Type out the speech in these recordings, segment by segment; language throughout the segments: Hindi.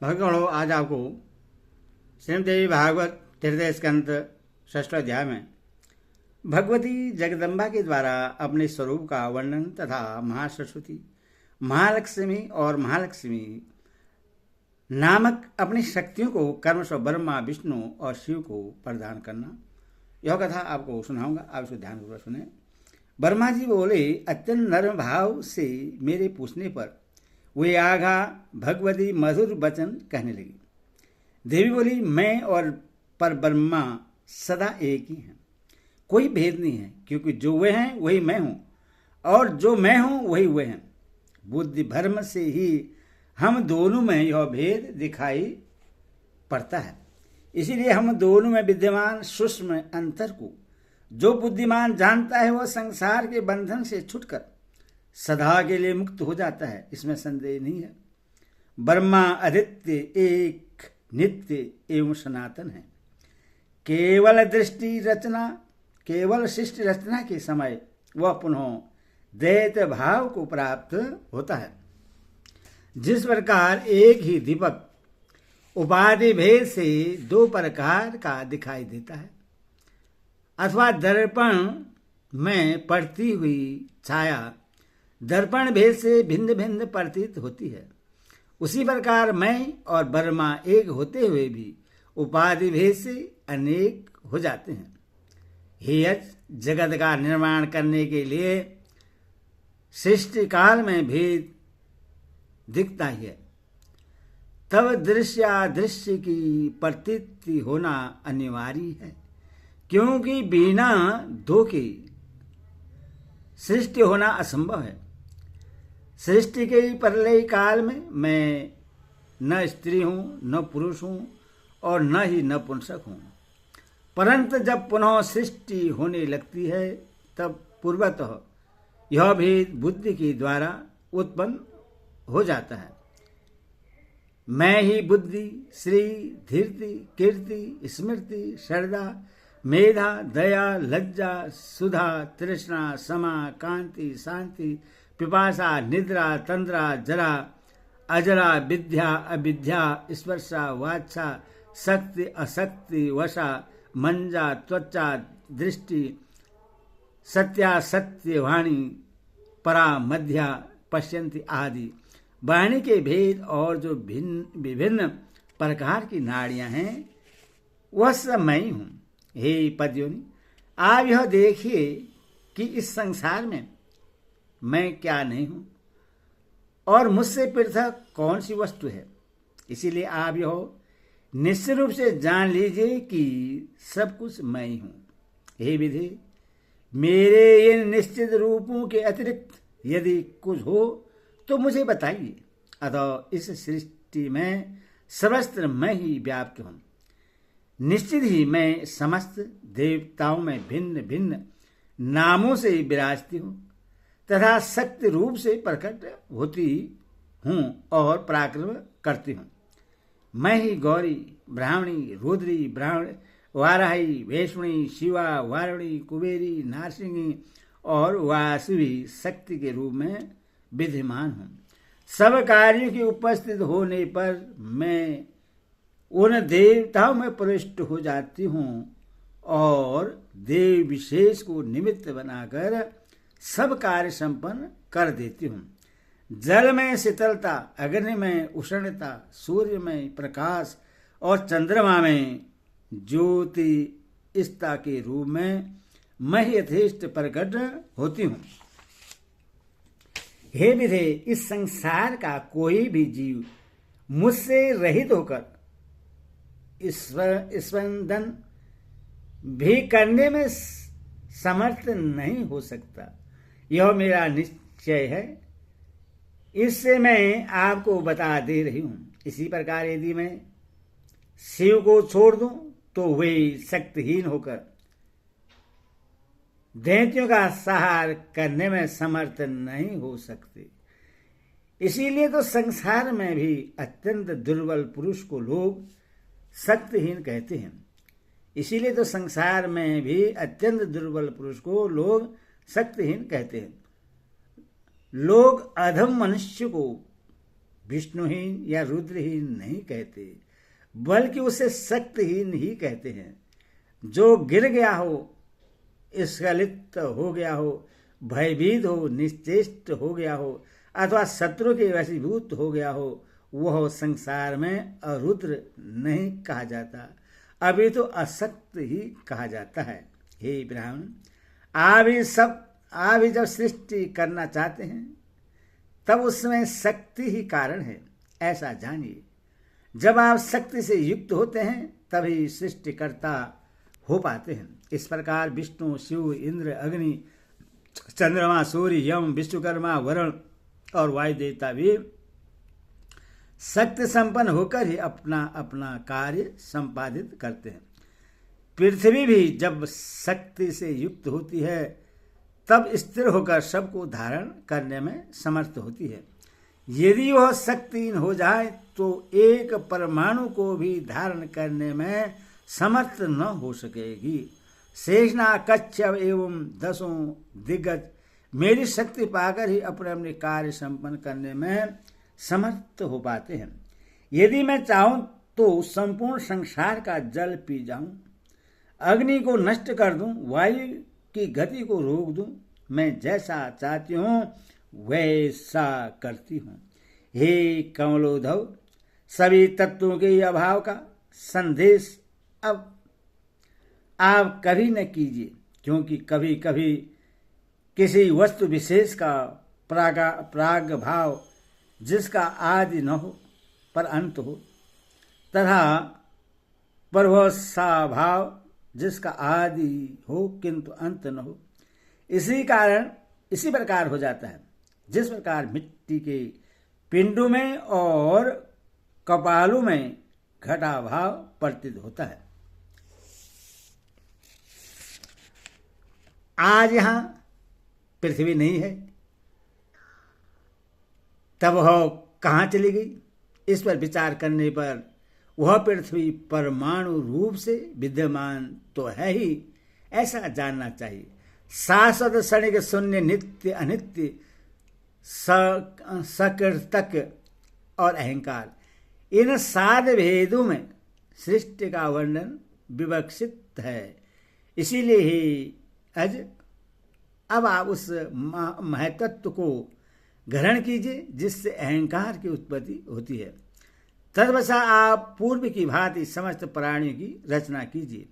भक्तगणों, आज आपको श्रीमद्देवी भागवत तृतीय स्कंद षष्ठ अध्याय में भगवती जगदम्बा के द्वारा अपने स्वरूप का वर्णन तथा महासरस्वती, महालक्ष्मी और महालक्ष्मी नामक अपनी शक्तियों को कर्मश ब्रह्मा, विष्णु और शिव को प्रदान करना, यह कथा आपको सुनाऊंगा। आप इसे ध्यानपूर्वक सुने। ब्रह्मा जी बोले, अत्यंत नर्म भाव से मेरे पूछने पर वे आगा भगवती मधुर वचन कहने लगी। देवी बोली, मैं और पर ब्रह्मा सदा एक ही हैं, कोई भेद नहीं है, क्योंकि जो वे हैं वही मैं हूं और जो मैं हूं वही वे हैं। बुद्धि भ्रम से ही हम दोनों में यह भेद दिखाई पड़ता है। इसीलिए हम दोनों में विद्यमान सूक्ष्म अंतर को जो बुद्धिमान जानता है, वह संसार के बंधन से छुटकर सदा के लिए मुक्त हो जाता है, इसमें संदेह नहीं है। ब्रह्मा आदित्य एक नित्य एवं सनातन है। केवल सृष्टि रचना के समय वह पुनः दैत्य भाव को प्राप्त होता है। जिस प्रकार एक ही दीपक उपाधि भेद से दो प्रकार का दिखाई देता है, अथवा दर्पण में पड़ती हुई छाया दर्पण भेद से भिन्न भिन्न प्रतीत होती है, उसी प्रकार मैं और ब्रह्मा एक होते हुए भी उपाधि भेद से अनेक हो जाते हैं। हे यज्ञ, जगत का निर्माण करने के लिए सृष्टि काल में भेद दिखता ही है, तब दृश्य की प्रतीति होना अनिवार्य है, क्योंकि बिना दो के सृष्टि होना असंभव है। सृष्टि के प्रलय काल में मैं न स्त्री हूं, न पुरुष हूं और न ही नपुंसक हूं, परंतु जब पुनः सृष्टि होने लगती है, तब पूर्वतः यह भेद बुद्धि के द्वारा उत्पन्न हो जाता है। मैं ही बुद्धि, श्री, धीर्ति, कीर्ति, स्मृति, श्रद्धा, मेधा, दया, लज्जा, सुधा, तृष्णा, समा, कांति, शांति, पिपासा, निद्रा, तंद्रा, जरा, अजरा, विद्या, अविद्या, स्पर्शा, वाचा, शक्ति, अशक्ति, वशा, मंजा, त्वचा, दृष्टि, सत्या, सत्य, वाणी, परा, मध्या, पश्यंती आदि वाणी के भेद और जो विभिन्न प्रकार की नाड़ियां हैं, वह सब मैं ही हूं। हे पद्योनि, आप यह देखिए कि इस संसार में मैं क्या नहीं हूं और मुझसे पृथक कौन सी वस्तु है। इसीलिए आप यह निश्चित रूप से जान लीजिए कि सब कुछ मैं ही हूं। हे विधि, मेरे इन निश्चित रूपों के अतिरिक्त यदि कुछ हो तो मुझे बताइए। अतः इस सृष्टि में सर्वत्र मैं ही व्याप्त हूं। निश्चित ही मैं समस्त देवताओं में भिन्न भिन्न नामों से विराजती हूं तथा शक्ति रूप से प्रकट होती हूं और पराक्रम करती हूं। मैं ही गौरी, ब्राह्मणी, रुद्री, ब्राह्मण, वाराही, वेश्मणी, शिवा, वारुणी, कुबेरी, नारसिंही और वासुवी शक्ति के रूप में विद्यमान हूं। सब कार्यों की उपस्थित होने पर मैं उन देवताओं में प्रविष्ट हो जाती हूं और देव विशेष को निमित्त बनाकर सब कार्य संपन्न कर देती हूं। जल में शीतलता, अग्नि में उष्णता, सूर्य में प्रकाश और चंद्रमा में ज्योतिष्ठता के रूप में मैं यथेष्ट प्रकट होती हूं। हे विधे, इस संसार का कोई भी जीव मुझसे रहित होकर स्पंदन भी करने में समर्थ नहीं हो सकता। यह मेरा निश्चय है, इससे मैं आपको बता दे रही हूं। इसी प्रकार यदि मैं शिव को छोड़ दूं तो वे शक्तिहीन होकर दैत्यों का संहार करने में समर्थ नहीं हो सकते। इसीलिए तो संसार में भी अत्यंत दुर्बल पुरुष को लोग शक्तिहीन कहते हैं। इसीलिए तो संसार में भी अत्यंत दुर्बल पुरुष को लोग शक्तिहीन कहते हैं। लोग अधम मनुष्य को विष्णुहीन या रुद्रहीन नहीं कहते, बल्कि उसे शक्तिहीन ही कहते हैं। जो गिर गया हो, स्खलित हो गया हो, भयभीत हो, निश्चेष्ट हो गया हो अथवा शत्रु के वशीभूत हो गया हो, वह संसार में अरुद्र नहीं कहा जाता, अभी तो अशक्त ही कहा जाता है। हे ब्राह्मण, आप ही जब सृष्टि करना चाहते हैं तब उसमें शक्ति ही कारण है, ऐसा जानिए। जब आप शक्ति से युक्त होते हैं तभी सृष्टिकर्ता हो पाते हैं। इस प्रकार विष्णु, शिव, इंद्र, अग्नि, चंद्रमा, सूर्य, यम, विश्वकर्मा, वरुण और वायु देवता भी शक्ति संपन्न होकर ही अपना अपना कार्य संपादित करते हैं। पृथ्वी भी जब शक्ति से युक्त होती है तब स्थिर होकर सबको धारण करने में समर्थ होती है। यदि वह शक्तिहीन हो जाए तो एक परमाणु को भी धारण करने में समर्थ न हो सकेगी। शेषनाग, कच्छप एवं 10 दिग्गज मेरी शक्ति पाकर ही अपने अपने कार्य संपन्न करने में समर्थ हो पाते हैं। यदि मैं चाहूं तो संपूर्ण संसार का जल पी जाऊं, अग्नि को नष्ट कर दूं, वायु की गति को रोक दूं, मैं जैसा चाहती हूं वैसा करती हूं। हे कमलोद्धव, सभी तत्वों के अभाव का संदेश अब आप कभी न कीजिए, क्योंकि कभी कभी किसी वस्तु विशेष का प्राग भाव जिसका आदि न हो पर अंत हो, तथा परवसा भाव जिसका आदि हो किंतु अंत न हो, इसी प्रकार हो जाता है। जिस प्रकार मिट्टी के पिंडों में और कपालों में घटाभाव प्रतीत होता है। आज यहां पृथ्वी नहीं है, तब वह कहां चली गई? इस पर विचार करने पर वह पृथ्वी परमाणु रूप से विद्यमान तो है ही, ऐसा जानना चाहिए। शाश्वत, क्षणिक, शून्य, नित्य, अनित्य, सकृतक और अहंकार, इन 7 भेदों में सृष्टि का वर्णन विवक्षित है। इसीलिए ही अब आप उस महतत्व को ग्रहण कीजिए जिससे अहंकार की उत्पत्ति होती है। तदवशा आप पूर्व की भांति समस्त प्राणियों की रचना कीजिए।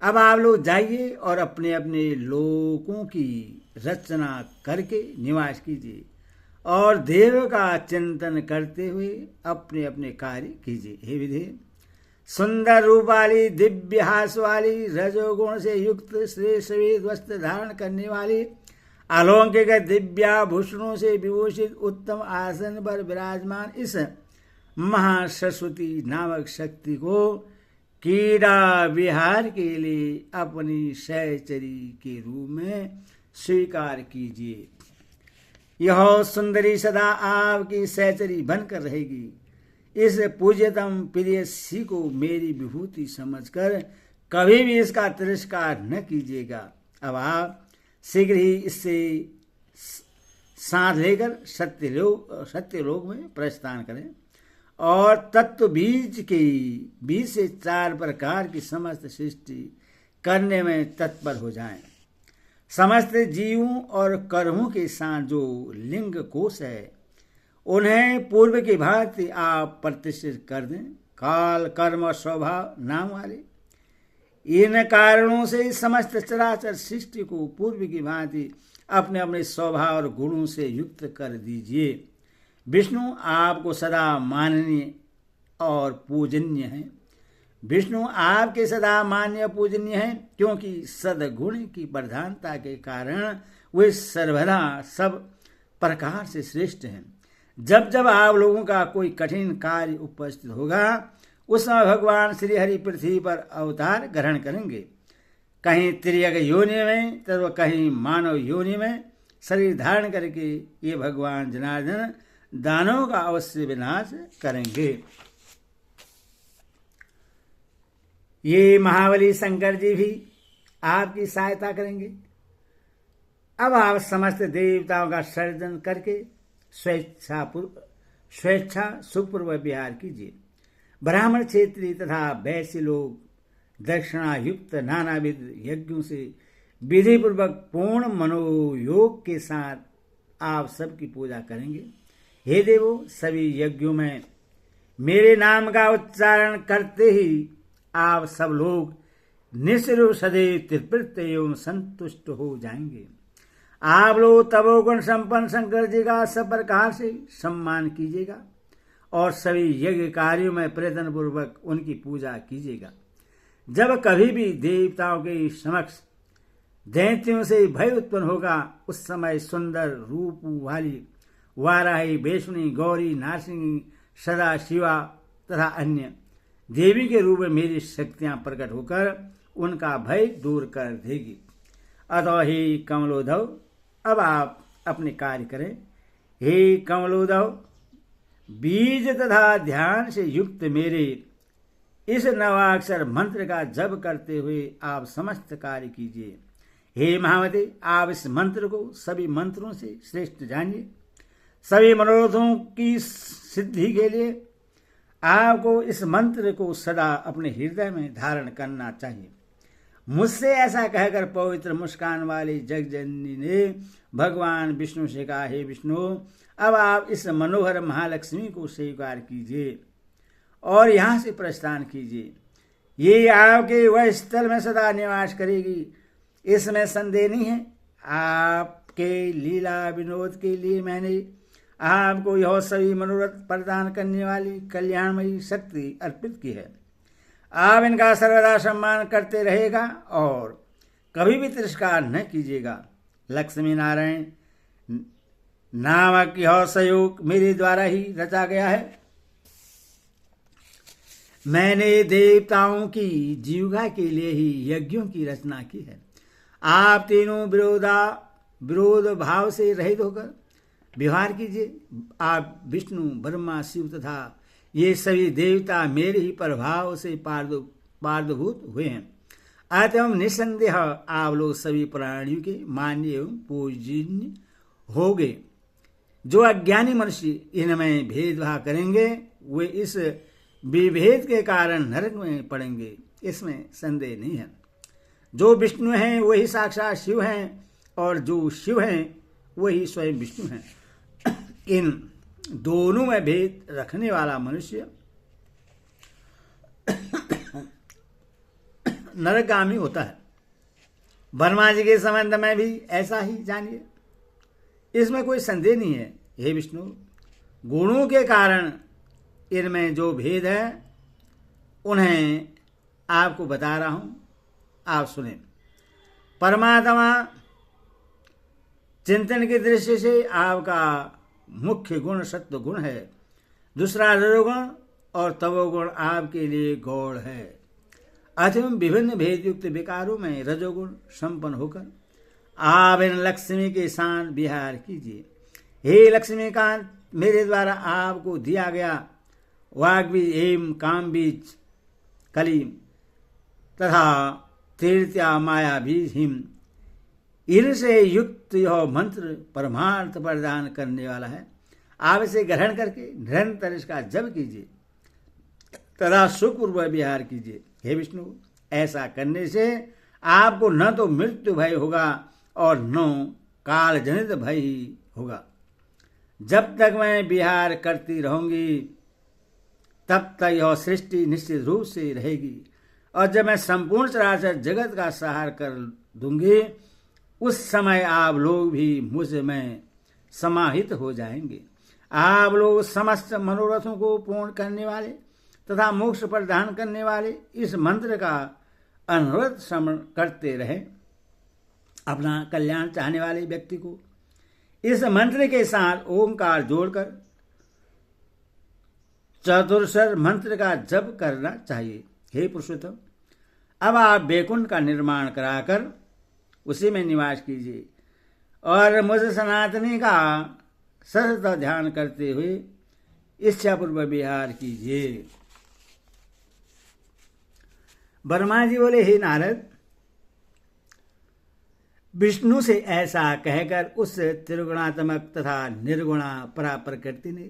अब आप लोग जाइए और अपने अपने लोकों की रचना करके निवास कीजिए और देव का चिंतन करते हुए अपने अपने कार्य कीजिए। हे विधि, सुंदर रूप वाली, दिव्य हास वाली, रजोगुण से युक्त श्रेष्ठ वस्त्र धारण करने वाली, अलौकिक दिव्याभूषणों से विभूषित उत्तम आसन पर विराजमान इस महासरस्वती नामक शक्ति को क्रीड़ा विहार के लिए अपनी सहचरी के रूप में स्वीकार कीजिए। यह सुंदरी सदा आपकी सहचरी बनकर रहेगी। इस पूज्यतम प्रियसी को मेरी विभूति समझकर कभी भी इसका तिरस्कार न कीजिएगा। अब आप शीघ्र ही इससे साथ लेकर सत्यलोक में प्रस्थान करें और तत्व बीज से 4 प्रकार की समस्त सृष्टि करने में तत्पर हो जाएं। समस्त जीवों और कर्मों के साथ जो लिंग कोश है उन्हें पूर्व की भांति आप प्रतिष्ठित कर दें। काल, कर्म और स्वभाव नाम वाले इन कारणों से समस्त चराचर सृष्टि को पूर्व की भांति अपने अपने स्वभाव और गुणों से युक्त कर दीजिए। विष्णु आपको सदा माननीय और पूजनीय है। विष्णु आपके सदा मान्य पूजनीय है, क्योंकि सद्गुण की प्रधानता के कारण वे सर्वदा सब प्रकार से श्रेष्ठ हैं। जब जब आप लोगों का कोई कठिन कार्य उपस्थित होगा उस समय भगवान श्री हरि पृथ्वी पर अवतार ग्रहण करेंगे। कहीं तिर्यक योनि में तथा कहीं मानव योनि में शरीर धारण करके ये भगवान जनार्दन दानवों का अवश्य विनाश करेंगे। ये महाबली शंकर जी भी आपकी सहायता करेंगे। अब आप समस्त देवताओं का सर्जन करके स्वेच्छा सुखपूर्वक विहार कीजिए। ब्राह्मण, क्षेत्रीय तथा वैश्य लोग दक्षिणायुक्त नानाविध यज्ञों से विधिपूर्वक पूर्ण मनोयोग के साथ आप सबकी पूजा करेंगे। हे देवो, सभी यज्ञों में मेरे नाम का उच्चारण करते ही आप सब लोग निश्चित सदैव तृप्त एवं संतुष्ट हो जाएंगे। आप लोग तपोगुण संपन्न शंकर जी का सब प्रकार से सम्मान कीजिएगा और सभी यज्ञ कार्यों में प्रयत्न पूर्वक उनकी पूजा कीजिएगा। जब कभी भी देवताओं के समक्ष दैत्यों से भय उत्पन्न होगा, उस समय सुंदर रूप वाली वाराही, वैष्णवी, गौरी, नारसिंही, सदा शिवा तथा अन्य देवी के रूप में मेरी शक्तियां प्रकट होकर उनका भय दूर कर देगी। अतः हे कमलोद्धव, अब आप अपने कार्य करें। हे कमलोद्धव, बीज तथा ध्यान से युक्त मेरे इस नवाक्षर मंत्र का जप करते हुए आप समस्त कार्य कीजिए। हे महामते, आप इस मंत्र को सभी मंत्रों से श्रेष्ठ जानिए। सभी मनोरथों की सिद्धि के लिए आपको इस मंत्र को सदा अपने हृदय में धारण करना चाहिए। मुझसे ऐसा कहकर पवित्र मुस्कान वाली जगजननी ने भगवान विष्णु से कहा, हे विष्णु, अब आप इस मनोहर महालक्ष्मी को स्वीकार कीजिए और यहाँ से प्रस्थान कीजिए। ये आपके वह स्थल में सदा निवास करेगी, इसमें संदेह नहीं है। आपके लीला विनोद के लिए मैंने आपको यह सभी मनोरथ प्रदान करने वाली कल्याणमयी शक्ति अर्पित की है। आप इनका सर्वदा सम्मान करते रहेगा और कभी भी तिरस्कार न कीजिएगा। लक्ष्मी नारायण नामक यह संयोग मेरे द्वारा ही रचा गया है। मैंने देवताओं की जीविका के लिए ही यज्ञों की रचना की है। आप तीनों विरोध भाव से रहित होकर व्यवहार कीजिए। आप विष्णु, ब्रह्मा, शिव तथा ये सभी देवता मेरे ही प्रभाव से पार्दभूत हुए हैं। अतः निसंदेह आप लोग सभी प्राणियों के मान्य एवं पूजनीय होंगे। जो अज्ञानी मनुष्य इनमें भेदभाव करेंगे वे इस विभेद के कारण नरक में पड़ेंगे, इसमें संदेह नहीं है। जो विष्णु हैं वही साक्षात शिव हैं और जो शिव हैं वही स्वयं विष्णु हैं। इन दोनों में भेद रखने वाला मनुष्य नरकगामी होता है। ब्रह्मा जी के संबंध में भी ऐसा ही जानिए, इसमें कोई संदेह नहीं है। हे विष्णु, गुणों के कारण इनमें जो भेद है उन्हें आपको बता रहा हूं, आप सुने। परमात्मा चिंतन की दृष्टि से आपका मुख्य गुण सत्व गुण है। दूसरा रजोगुण और तमोगुण आपके लिए गौड़ है। अतः विभिन्न भेद युक्त विकारों में रजोगुण संपन्न होकर आप इन लक्ष्मी के साथ विहार कीजिए। हे लक्ष्मीकांत, मेरे द्वारा आपको दिया गया वाग बीज एवं काम बीज कली तथा तृतीया माया बीज हिम, इनसे युक्त यह मंत्र परमार्थ प्रदान करने वाला है। आप इसे ग्रहण करके निरंतर इसका जप कीजिए तथा सुखपूर्वक विहार कीजिए। हे विष्णु, ऐसा करने से आपको न तो मृत्यु भय होगा और न काल जनित भय ही होगा। जब तक मैं विहार करती रहूंगी तब तक यह सृष्टि निश्चित रूप से रहेगी और जब मैं संपूर्ण चराचर जगत का संहार कर दूंगी उस समय आप लोग भी मुझ में समाहित हो जाएंगे। आप लोग समस्त मनोरथों को पूर्ण करने वाले तथा मोक्ष प्रदान करने वाले इस मंत्र का अनुरोध श्रवण करते रहे। अपना कल्याण चाहने वाले व्यक्ति को इस मंत्र के साथ ओंकार जोड़कर चतुर्स्वर मंत्र का जप करना चाहिए। हे पुरुषोत्तम, अब आप वैकुंठ का निर्माण कराकर उसी में निवास कीजिए और मुझ सनातनी का सतत ध्यान करते हुए इच्छापूर्वक विहार कीजिए। ब्रह्मा जी बोले, हे नारद, विष्णु से ऐसा कहकर उस त्रिगुणात्मक तथा निर्गुणा परा प्रकृति ने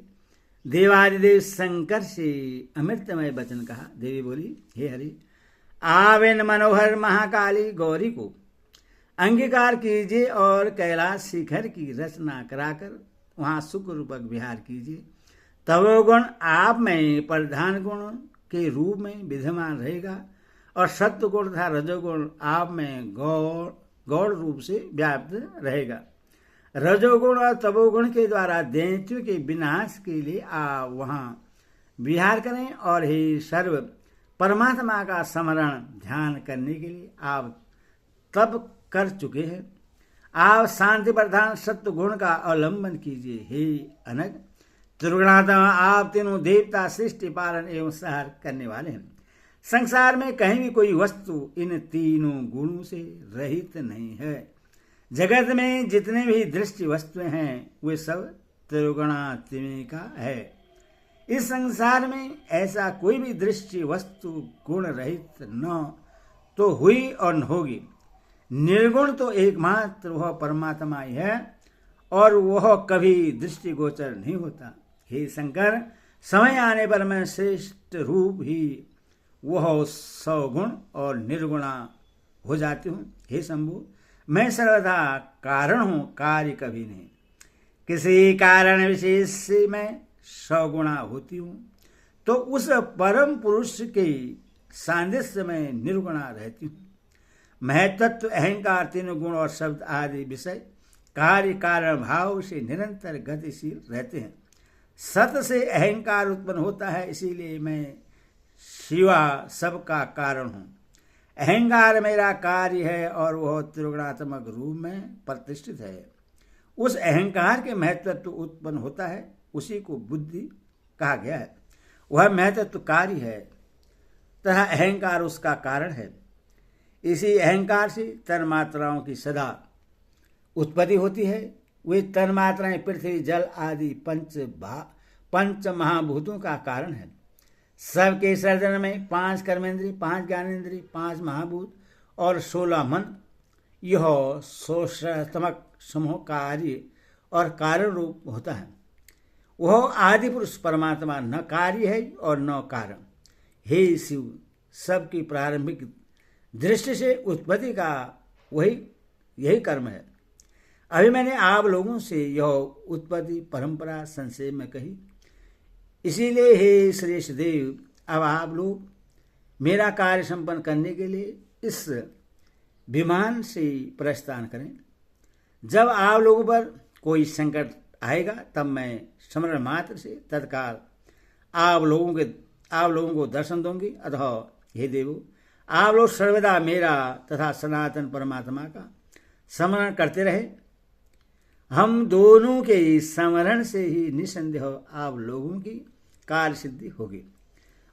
देवादिदेव शंकर से अमृतमय वचन कहा। देवी बोली, हे हरि, आप इन मनोहर महाकाली गौरी को अंगीकार कीजिए और कैलाश शिखर की रचना कराकर वहाँ सुख रूपक विहार कीजिए। तमोगुण आप में प्रधान गुण के रूप में विद्यमान रहेगा और सत्व गुण तथा रजोगुण आप में गौड़ रूप से व्याप्त रहेगा। रजोगुण और तमोगुण के द्वारा दैत्यों के विनाश के लिए आप वहाँ विहार करें और हे सर्व परमात्मा का स्मरण ध्यान करने के लिए आप तप कर चुके हैं। आप शांति प्रधान सत्व गुण का अवलंबन कीजिए। हे अनग त्रिगुणात्मा, आप तीनों देवता सृष्टि पालन एवं संहार करने वाले हैं। संसार में कहीं भी कोई वस्तु इन तीनों गुणों से रहित नहीं है। जगत में जितने भी दृष्टि वस्तुएं हैं वे सब त्रिगुणात्मिका है। इस संसार में ऐसा कोई भी दृष्टि वस्तु गुण रहित न तो हुई और न होगी। निर्गुण तो एकमात्र वह परमात्मा ही है और वह कभी दृष्टिगोचर नहीं होता। हे शंकर, समय आने पर मैं श्रेष्ठ रूप ही वह सौगुण और निर्गुणा हो जाती हूँ। हे शंभु, मैं सर्वदा कारण हूँ, कार्य कभी नहीं। किसी कारण विशेष से मैं सौगुणा होती हूँ तो उस परम पुरुष के सानिध्य में निर्गुणा रहती हूँ। महत्त्व, अहंकार, तीन गुण और शब्द आदि विषय कार्य कारण भाव से निरंतर गतिशील रहते हैं। सत से अहंकार उत्पन्न होता है, इसीलिए मैं शिवा सबका कारण हूँ। अहंकार मेरा कार्य है और वह त्रिगुणात्मक रूप में प्रतिष्ठित है। उस अहंकार के महत्त्व उत्पन्न होता है, उसी को बुद्धि कहा गया है। वह महत्त्व कार्य है तथा अहंकार उसका कारण है। इसी अहंकार से तन्मात्राओं की सदा उत्पत्ति होती है। वे तन्मात्राएं पृथ्वी, जल आदि पंच महाभूतों का कारण है। सबके सर्जन में 5 कर्मेंद्रिय, 5 ज्ञानेन्द्रिय, 5 महाभूत और 16 मन, यह 16 समूह कार्य और कारण रूप होता है। वह आदि पुरुष परमात्मा न कार्य है और न कारण। हे शिव, सबकी प्रारंभिक दृष्टि से उत्पत्ति का यही कर्म है। अभी मैंने आप लोगों से यह उत्पत्ति परंपरा संक्षेप में कही। इसीलिए हे श्रेष्ठ देव, अब आप लोग मेरा कार्य संपन्न करने के लिए इस विमान से प्रस्थान करें। जब आप लोगों पर कोई संकट आएगा तब मैं स्मरण मात्र से तत्काल आप लोगों को दर्शन दूंगी। अतः हे देवो, आप लोग सर्वदा मेरा तथा सनातन परमात्मा का स्मरण करते रहे। हम दोनों के स्मरण से ही निसंदेह आप लोगों की कार्य सिद्धि होगी।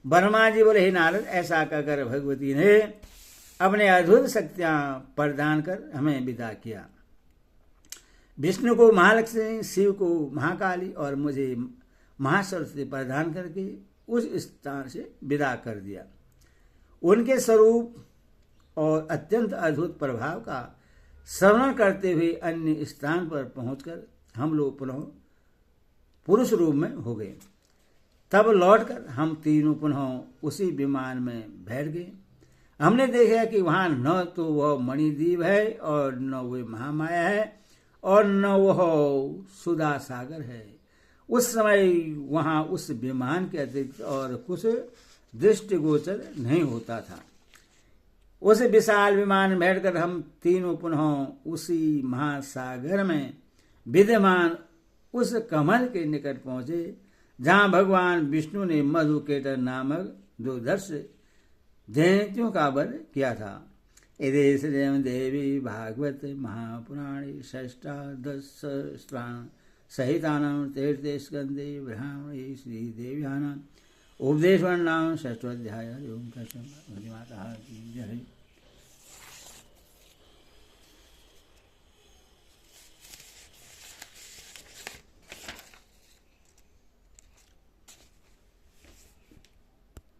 ब्रह्मा जी बोले, हे नारद, ऐसा कहकर भगवती ने अपने अद्भुत शक्तियां प्रदान कर हमें विदा किया। विष्णु को महालक्ष्मी, शिव को महाकाली और मुझे महासरस्वती प्रदान करके उस स्थान से विदा कर दिया। उनके स्वरूप और अत्यंत अद्भुत प्रभाव का श्रवण करते हुए अन्य स्थान पर पहुंचकर हम लोग पुनः पुरुष रूप में हो गए। तब लौटकर हम तीनों पुनः उसी विमान में बैठ गए। हमने देखा कि वहाँ न तो वह मणिद्वीप है और न वह महामाया है और न वह सुधा सागर है। उस समय वहाँ उस विमान के अतिरिक्त और कुछ दृष्टिगोचर नहीं होता था। उस विशाल विमान में बैठकर हम तीनों पुनः उसी महासागर में विद्यमान उस कमल के निकट पहुंचे जहाँ भगवान विष्णु ने मधुकेटर नामक दुर्धर्ष दैत्यों का वध किया था। एदेश देवी भागवत महापुराणे षष्ठादश सहितानां तीर्थे स्कंदे ब्राह्मणे श्रीदेव्यानां उपदेशवर्णां षष्ठोऽध्यायः। ओम तत्सत्। माता की जय।